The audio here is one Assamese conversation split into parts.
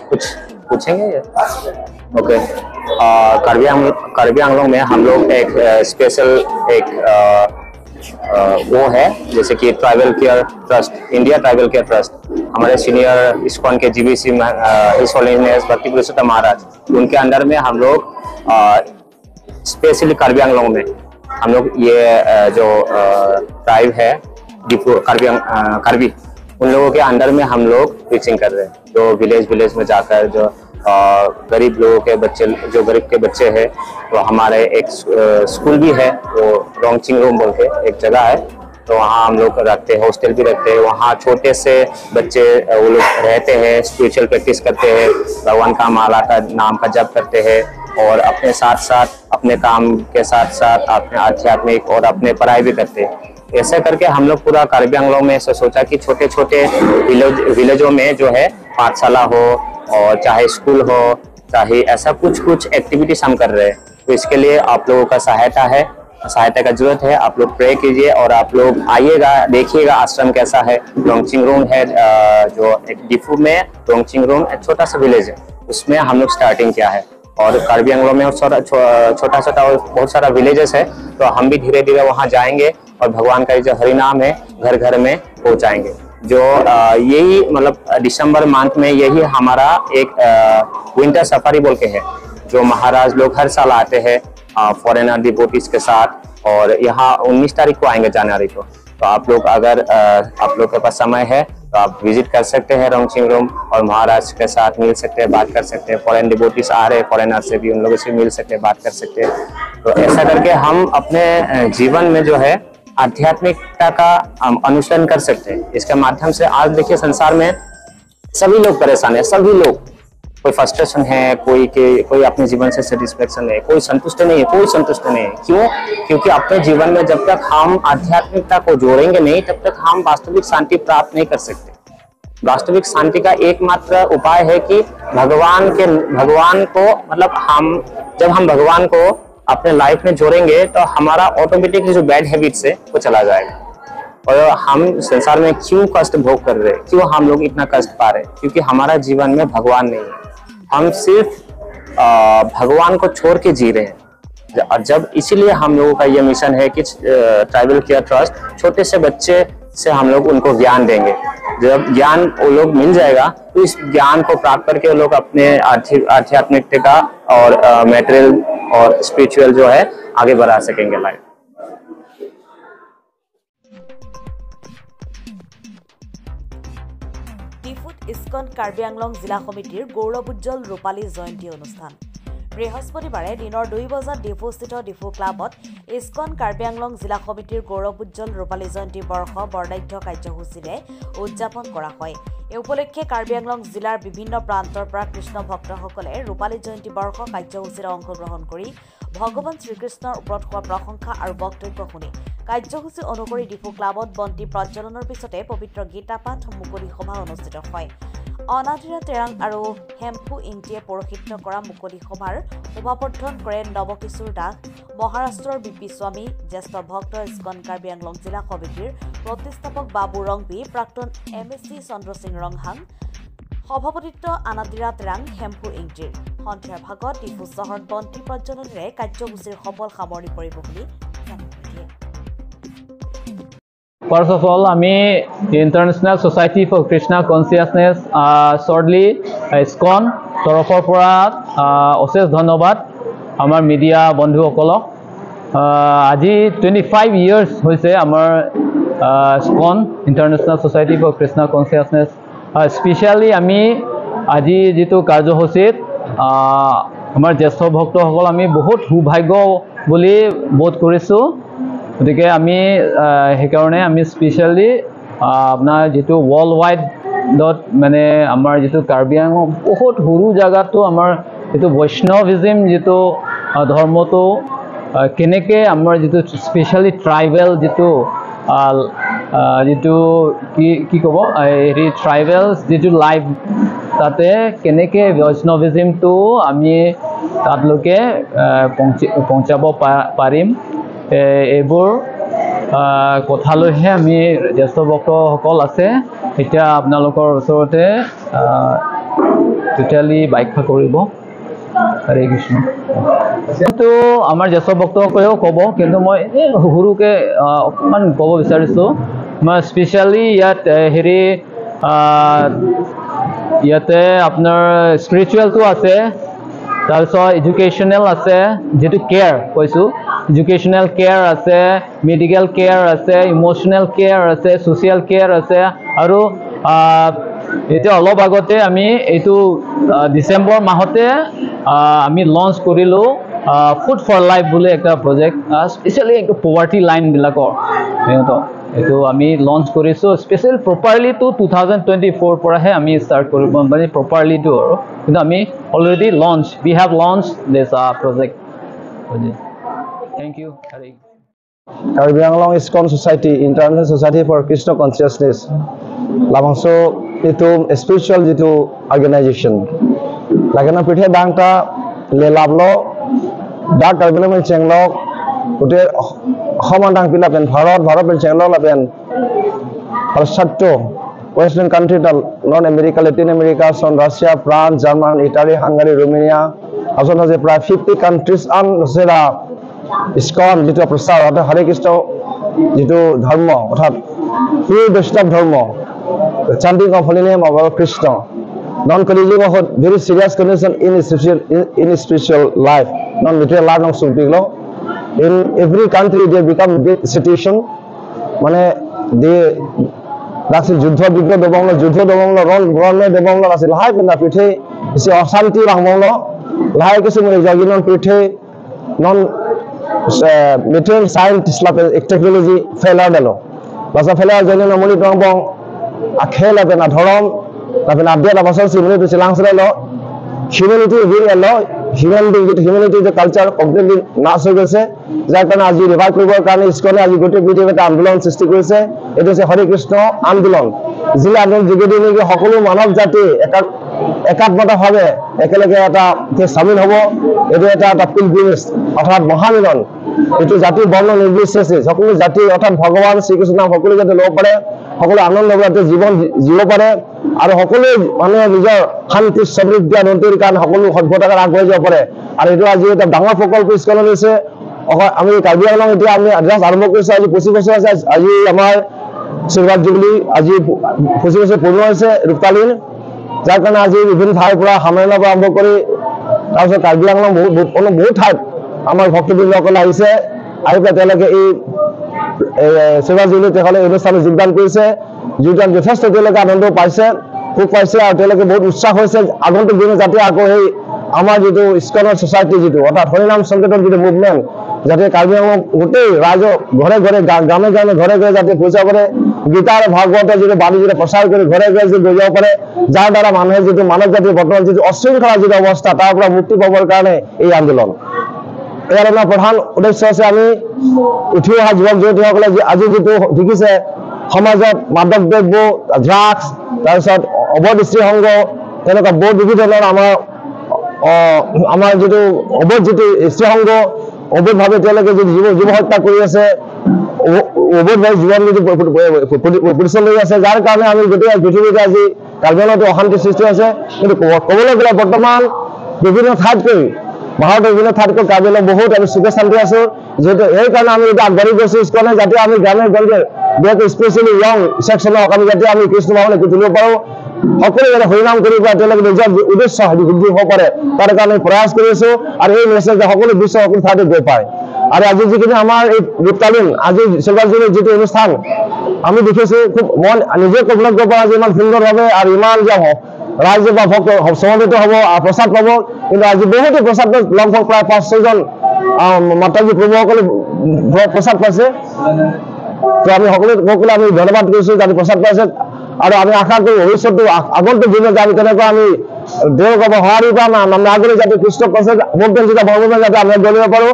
कुछ पूछेंगे? ओके। कार्बी आंगलोंग में हम लोग एक स्पेशल एक वो है, जैसे कि tribal care trust, India tribal care trust, हमारे सीनियर इस्कॉन के जीबीसी हिज होलीनेस भक्ति पुरुषोत्तम महाराज, उनके अंडर में हम लोग स्पेशली कार्बी आंगलोंग में हम लोग ये जो ट्राइब है कार्बी, उन लोगों के अंडर में हम लोग टीचिंग कर रहे हैं। जो विलेज में जाकर जो गरीब लोगों के बच्चे, जो गरीब के बच्चे हैं, तो हमारे एक स्कूल भी है, वो रोंगचिंग रूम बोल के एक जगह है, तो वहाँ हम लोग रखते हैं, हॉस्टल भी रखते हैं। वहाँ छोटे से बच्चे वो लोग रहते हैं, स्पिरिचुअल प्रैक्टिस करते हैं, भगवान का माला का नाम का जप करते हैं, और अपने साथ साथ अपने काम के साथ साथ अपने आध्यात्मिक और अपने पढ़ाई भी करते हैं। ऐसा करके हम लोग पूरा कार्बी आंगलोंग में ऐसा सोचा कि छोटे छोटे विलेजों में जो है पाठशाला हो और चाहे स्कूल हो, चाहे ऐसा कुछ एक्टिविटीज हम कर रहे हैं। तो इसके लिए आप लोगों का सहायता का जरूरत है। आप लोग प्रे कीजिए और आप लोग आइएगा, देखिएगा आश्रम कैसा है। रोंगचिंग रूम है, जो एक डिफू में रोंगचिंग रूम एक छोटा सा विलेज है, उसमें हम लोग स्टार्टिंग किया है। और कार्बी आंगलोंग में छोटा छोटा और बहुत सारा विलेजेस है, तो हम भी धीरे धीरे वहाँ जाएंगे और भगवान का जो हरिनाम है घर घर में पहुँचाएंगे। जो यही मतलब दिसंबर मंथ में यही हमारा एक विंटर सफारी बोल के है, जो महाराज लोग हर साल आते हैं फॉरेनर डिवोटीज के साथ, और यहाँ 19 तारीख को आएंगे जनवरी को। तो आप लोग अगर आप लोग के पास समय है तो आप विजिट कर सकते हैं रोंगचिंग रूम, और महाराज के साथ मिल सकते हैं, बात कर सकते हैं। फॉरेन डिवोटीज आ रहे हैं, फॉरेनर से भी, उन लोगों से मिल सकते हैं, बात कर सकते हैं। तो ऐसा करके हम अपने जीवन में जो है आध्यात्मिकता का अनुसरण कर सकते हैं। इसके माध्यम से आज देखिए संसार में सभी लोग परेशान है, सभी लोग, कोई फ्रस्ट्रेशन है, कोई अपने जीवन से सेटिस्फेक्शन है, कोई संतुष्ट नहीं है, कोई संतुष्ट नहीं है। क्यों? क्योंकि अपने जीवन में जब तक हम आध्यात्मिकता को जोड़ेंगे नहीं, तब तक हम वास्तविक शांति प्राप्त नहीं कर सकते। वास्तविक शांति का एकमात्र उपाय है कि भगवान को मतलब जब हम भगवान को अपने लाइफ में जोड़ेंगे तो हमारा ऑटोमेटिकली जो बैड हैबिट्स है वो चला जाएगा। और हम संसार में क्यों कष्ट भोग कर रहे हैं, क्यों हम लोग इतना कष्ट पा रहे हैं? क्योंकि हमारा जीवन में भगवान नहीं है, हम सिर्फ भगवान को छोड़ के जी रहे हैं। जब इसीलिए हम लोगों का ये मिशन है कि ट्राइबल केयर ट्रस्ट छोटे से बच्चे से हम लोग उनको ज्ञान देंगे। जब ज्ञान वो लोग मिल जाएगा तो इस ज्ञान को प्राप्त करके वो लोग अपने आध्यात्मिकता और मटेरियल और स्पिरिचुअल जो है आगे बढ़ा सकेंगे लाइफ। ডিফুত ইস্কন কাৰ্বি আংলং জিলা সমিতিৰ গৌৰৱোজ্জ্বল ৰূপালী জয়ন্তী অনুষ্ঠান বৃহস্পতিবাৰে দিনৰ 2 বজাত ডিফুস্থিত ডিফু ক্লাবত ইস্কন কাৰ্বি আংলং জিলা সমিতিৰ গৌৰৱোজ্জ্বল ৰূপালী জয়ন্তী বৰ্ষ বৰ্ণাঢ্য কাৰ্যসূচীৰে উদযাপন কৰা হয়। এই উপলক্ষে কাৰ্বি আংলং জিলাৰ বিভিন্ন প্ৰান্তৰ পৰা কৃষ্ণ ভক্তসকলে ৰূপালী জয়ন্তী বৰ্ষ কাৰ্যসূচীত অংশগ্ৰহণ কৰি ভগৱান শ্ৰীকৃষ্ণৰ ওপৰত হোৱা প্ৰশংসা আৰু বক্তব্য শুনি কাৰ্যসূচী অনুসৰি ডিফু ক্লাবত বন্তি প্ৰজ্বলনৰ পিছতে পবিত্ৰ গীতা পাঠ মুকলি সভা অনুষ্ঠিত হয়। অনাধিৰা তেৰাং আৰু হেম্পু ইংটিয়ে পৌৰোহিত্য কৰা মুকলি সভাৰ সভাপৰ্ধন কৰে নৱকিশোৰ দাস, মহাৰাষ্ট্ৰৰ বিপি স্বামী, জ্যেষ্ঠ ভক্ত ইস্কন কাৰ্বি আংলং জিলা সমিতিৰ প্ৰতিষ্ঠাপক বাবু ৰংপি, প্ৰাক্তন MSc চন্দ্ৰ সিং ৰংহাং, সভাপতিত্ব আনাধিৰা তেৰাং হেম্পু ইংটিৰ। সন্ধিয়াৰ ভাগত ডিফু চহৰত বন্তি প্ৰজ্বলনেৰে কাৰ্যসূচীৰ সফল সামৰণি পৰিব বুলি জানিয়ে। First of all, the International Society for Krishna Consciousness, shortly ISKCON, তৰফৰ পৰা অশেষ ধন্যবাদ আমাৰ মিডিয়া বন্ধুসকলক। আজি 25 years হৈছে আমাৰ ISKCON, International Society for Krishna Consciousness। Specially আমি আজি যিটো কাৰ্যসূচীত আমাৰ জ্যেষ্ঠ ভক্তসকল আমি বহুত সৌভাগ্য বুলি বোধ কৰিছোঁ। গতিকে আমি সেইকাৰণে আমি স্পেচিয়েলি আপোনাৰ যিটো ৱৰ্ল্ড ৱাইডত মানে আমাৰ যিটো কাৰ্বি আংলং বহুত সৰু জেগাতো আমাৰ যিটো বৈষ্ণৱিজিম যিটো ধৰ্মটো কেনেকৈ আমাৰ যিটো স্পেচিয়েলি ট্ৰাইবেল যিটো কি ক'ব হেৰি ট্ৰাইবেল যিটো লাইফ তাতে কেনেকৈ বৈষ্ণৱিজিমটো আমি তাতলৈকে পਹੁঁচাব পাৰিম, এইবোৰ কথালৈহে আমি জ্যেষ্ঠ ভক্তসকল আছে এতিয়া আপোনালোকৰ ওচৰতে টোটেলি ব্যাখ্যা কৰিব। হৰে কৃষ্ণ। কিন্তু আমাৰ জ্যেষ্ঠ ভক্তসকলেও ক'ব, কিন্তু মই সৰুকৈ অকণমান ক'ব বিচাৰিছোঁ। মই স্পেচিয়েলি ইয়াতে আপোনাৰ স্পিৰিচুৱেলটো আছে, তাৰপিছত এডুকেশ্যনেল আছে, যিটো কেয়াৰ কৈছোঁ, এডুকেশ্যনেল কেয়াৰ আছে, মেডিকেল কেয়াৰ আছে, ইম'চনেল কেয়াৰ আছে, ছ'চিয়েল কেয়াৰ আছে, আৰু এতিয়া অলপ আগতে আমি এইটো ডিচেম্বৰ মাহতে আমি লঞ্চ কৰিলোঁ ফুড ফৰ লাইফ বুলি এটা প্ৰজেক্ট, স্পেচিয়েলি এইটো পভাৰ্টি লাইনবিলাকৰ এইটো আমি লঞ্চ কৰিছোঁ। স্পেচিয়েল প্ৰপাৰলিটো 2024 পৰাহে আমি ষ্টাৰ্ট কৰিব, মানে প্ৰপাৰলিটো আৰু, কিন্তু আমি already we have launch this project. Thank you. Karbi Anglong ISKCON society, international society for Krishna consciousness, লাভাংছো itu spiritual jitu organization lagana pithe dangta le lablo da karbilo men chenglo ute homandang pila pen bharat pen chenglo la pen parsatto western country ta non america latin america son russia france german italy hungary romania ason je pray 50 countries an sera iskon jitu prasar ata hare krishna jitu dharma orthat pure vaishnav dharma, chanting of holy name of our Krishna, non-collision of very serious condition in spiritual life, non-material life, non-spiritual. In every country they become big situation. Mane they that's juddha bigla dobonglo ron dobonglo asil hai pena pithe isi asanti rahmonglo lai kisu mone jaginon pithe non material science la technology failure dalo basa failure jane namoni tongpong akhela pena thorom la pena abdia basal simule to silang sele lo humanity here lo humanity the culture completely nash hoye geche jar karone aji revive koribor karone iskone aji gote prithibi eta andolon srishti korise eto je Hare Krishna andolon jile andolon jogedi niki hokolo manav jati একাত্মতা ভাবে একেলগে এটা সামিল হব, এটো এটা পিলগ্ৰিমেজ অৰ্থাৎ মহামিলন। এটো জাতি বৰ্ণ নিৰ্বিশেষে সকলো জাতি অৰ্থাৎ ভগৱান শ্ৰীকৃষ্ণ সকলো যাতে ল'ব পাৰে, সকলো আনন্দ যাতে জীৱন জীৱ পাৰে, আৰু সকলো মানুহে নিজৰ শান্তি সমৃদ্ধি উন্নতিৰ কাৰণে সকলো সভ্যতাক আগবাঢ়ি যাব পাৰে। আৰু এইটো আজি এটা ডাঙৰ প্ৰকল্প স্কুলত লৈছে। আমি কাৰ্বি আংলং এতিয়া আমি আৰম্ভ কৰিছোঁ, আজি 25 বছৰ আছে। আজি আমাৰ আশীৰ্বাদ জুবলি আজি 25 বছৰ পূৰ্ণ হৈছে ৰূপকালীন, যাৰ কাৰণে আজি বিভিন্ন ঠাইৰ পৰা সামৰণিৰ পৰা আৰম্ভ কৰি তাৰপিছত কাৰ্বি আংলং বহুত ঠাইত আমাৰ ভক্তবৃন্দসকলে আহিছে, আহি পেলাই তেওঁলোকে এই সেৱা জুবলি তেওঁলোকে অনুষ্ঠানত যোগদান কৰিছে। যোগদান যথেষ্ট তেওঁলোকে আনন্দ পাইছে, সুখ পাইছে, আৰু তেওঁলোকে বহুত উৎসাহ হৈছে আগন্তুক দিনত যাতে আকৌ সেই আমাৰ যিটো ইস্কনৰ ছ'চাইটি যিটো অৰ্থাৎ হৰিনাম সংকীৰ্তন যিটো মুভমেণ্ট যাতে কাৰ্বি আংলং গোটেই ৰাইজৰ ঘৰে ঘৰে গ্ৰামে গ্ৰামে ঘৰে ঘৰে যাতে পূজা কৰে, গীতা আৰু ভাগৱতৰ যিটো বাণী যিটো প্ৰচাৰ কৰি ঘৰে ঘৰে যদি লৈ যাব পাৰে, যাৰ দ্বাৰা মানুহে যিটো মানৱ জাতিৰ বৰ্তমান যিটো অশৃংখলা যিটো অৱস্থা তাৰ পৰা মুক্তি পাবৰ কাৰণে এই আন্দোলন। ইয়াৰ আমাৰ প্ৰধান উদ্দেশ্য আছে আমি উঠি অহা যুৱক যুৱতীসকলে আজি যিটো দেখিছে সমাজত মাদক দ্ৰব্য, ড্ৰাগছ, তাৰপিছত অবৈধ স্ত্ৰীসংগ, তেনেকুৱা বহুত বিভিন্ন ধৰণৰ আমাৰ যিটো অবৈধ যিটো স্ত্ৰীসংগ, অবৈধভাৱে তেওঁলোকে যদি জীৱ হত্যা কৰি আছে, অবৈধভাৱে জীৱন যদি পৰিচয় লৈ আছে, যাৰ কাৰণে আমি গোটেই পৃথিৱীতে আজি কাৰ্বি আংলঙতো অশান্তি সৃষ্টি হৈছে। কিন্তু ক'বলৈ গ'লে বৰ্তমান বিভিন্ন ঠাইতকৈ ভাৰতৰ বিভিন্ন ঠাইতকৈ কাৰ্বি আংলং বহুত আমি সুখে শান্তি আছো, যিহেতু সেইকাৰণে আমি এতিয়া আগবাঢ়ি গৈছোঁ ইস্কনে যাতে আমি গ্ৰামে গঞ্জে বিশেষকৈ স্পেচিয়েলি য়ং ছেকশ্যনক আমি যাতে আমি কৃষ্ণ ভাৱলৈ তুলিব পাৰোঁ, সকলোৱে যাতে হৰিনাম কৰি পেলাই তেওঁলোকে নিজৰ উদ্দেশ্য সিদ্ধি হ'ব পাৰে, তাৰ কাৰণে আমি প্ৰয়াস কৰি আছোঁ। আৰু এই মেছেজ সকলো বিশ্ব সকলো ঠাইতে গৈ পায়। আৰু আজি যিখিনি আমাৰ এই ৰূপকালীন আজি শিৱৰাত্ৰিৰ যিটো অনুষ্ঠান আমি দেখিছোঁ, খুব মন নিজে কল্পনা কৰিব পৰা যে ইমান সুন্দৰভাৱে আৰু ইমান যে ৰাইজে বা ভক্ত সমবেত হ'ব আৰু প্ৰসাদ পাব। কিন্তু আজি বহুতো প্ৰসাদ লগভগ প্ৰায় 5-6জন মাতাজী প্ৰভুসকলে প্ৰসাদ পাইছে। তো আমি সকলোৱে আমি ধন্যবাদ কৰিছোঁ যাতে প্ৰসাদ পাইছে, আৰু আমি আশা কৰোঁ ভৱিষ্যতটো আগন্তুক দিনত যে আমি তেনেকুৱা আমি দেওবাৰ সঁহাৰি পাম, আগলৈ যাতে কৃষ্ণ প্ৰসাদ মুক্তি যাতে ভগৱান যাতে আমি গঢ়িব পাৰোঁ।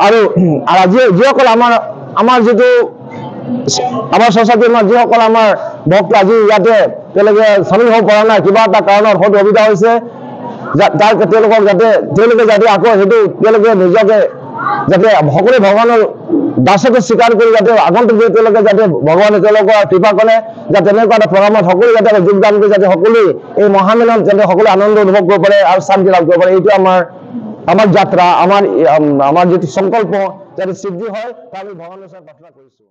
আৰু আজি যিসকল আমাৰ যিটো আমাৰ ছ'চাইটিৰ যিসকল আমাৰ ভক্ত আজি ইয়াতে তেওঁলোকে চামিল হ'ব পৰা নাই, কিবা এটা কাৰণত হয়তো অসুবিধা হৈছে, তেওঁলোকে যাতে আকৌ সেইটো তেওঁলোকে নিজকে যাতে সকলোৱে ভগৱানৰ দাসত্ব স্বীকাৰ কৰি যাতে আগন্তুক যেতিয়ালৈকে যাতে ভগৱানে তেওঁলোকৰ কৃপা কৰে যাতে তেনেকুৱা এটা প্ৰগ্ৰামত সকলো যাতে যোগদান কৰি যাতে সকলোৱে এই মহামিলন যাতে সকলোৱে আনন্দ অনুভৱ কৰিব পাৰে আৰু শান্তি লাভ কৰিব পাৰে এইটো আমাৰ যাত্ৰা আমাৰ যিটো সংকল্প যাতে সিদ্ধি হয় তাৰ আমি ভগৱানৰ ওচৰত প্ৰাৰ্থনা কৰিছোঁ।